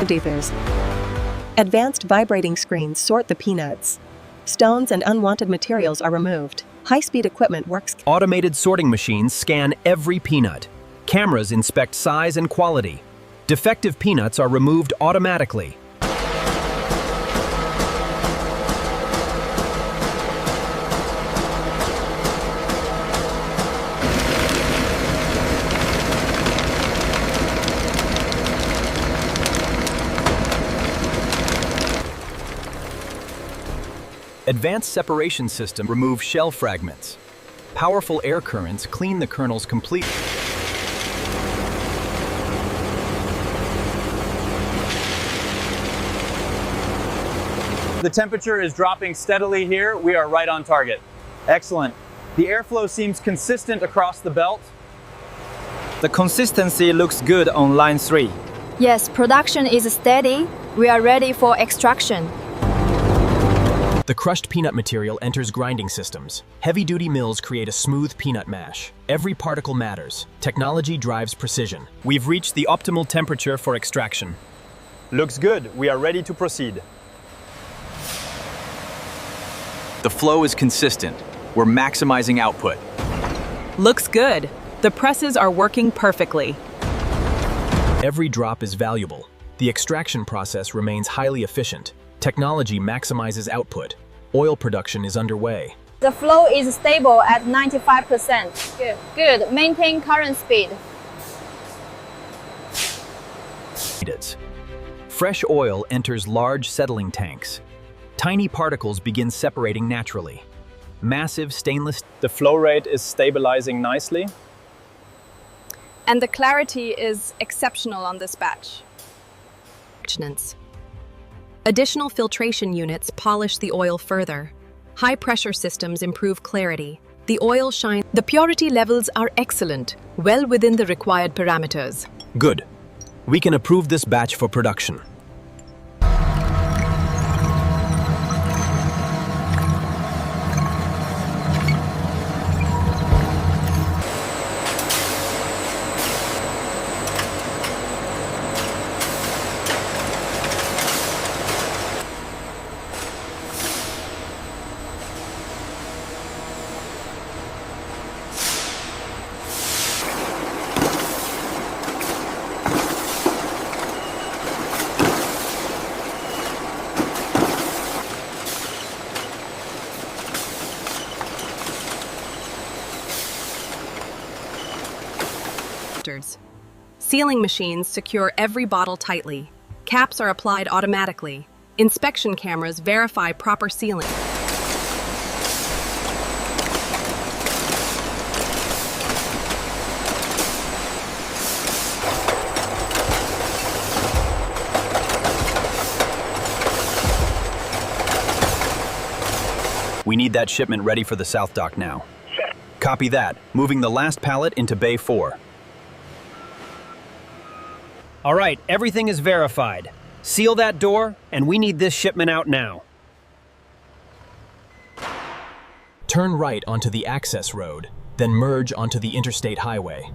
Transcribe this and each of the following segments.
differs. Advanced vibrating screens sort the peanuts. Stones and unwanted materials are removed. High-speed equipment works. Automated sorting machines scan every peanut. Cameras inspect size and quality. Defective peanuts are removed automatically. Advanced separation system remove shell fragments. Powerful air currents clean the kernels completely. The temperature is dropping steadily here. We are right on target. Excellent. The airflow seems consistent across the belt. The consistency looks good on line 3. Yes, production is steady. We are ready for extraction. The crushed peanut material enters grinding systems. Heavy-duty mills create a smooth peanut mash. Every particle matters. Technology drives precision. We've reached the optimal temperature for extraction. Looks good. We are ready to proceed. The flow is consistent. We're maximizing output. Looks good. The presses are working perfectly. Every drop is valuable. The extraction process remains highly efficient. Technology maximizes output. Oil production is underway. The flow is stable at 95%. Good. Maintain current speed. Fresh oil enters large settling tanks. Tiny particles begin separating naturally. Massive stainless. The flow rate is stabilizing nicely. And the clarity is exceptional on this batch. Additional filtration units polish the oil further. High-pressure systems improve clarity. The oil shines. The purity levels are excellent, well within the required parameters. Good. We can approve this batch for production. Sealing machines secure every bottle tightly. Caps are applied automatically. Inspection cameras verify proper sealing. We need that shipment ready for the South Dock now. Copy that. Moving the last pallet into Bay 4. All right, everything is verified. Seal that door, and we need this shipment out now. Turn right onto the access road, then merge onto the interstate highway.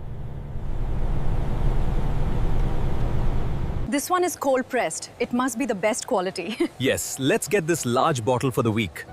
This one is cold pressed. It must be the best quality. Yes, let's get this large bottle for the week.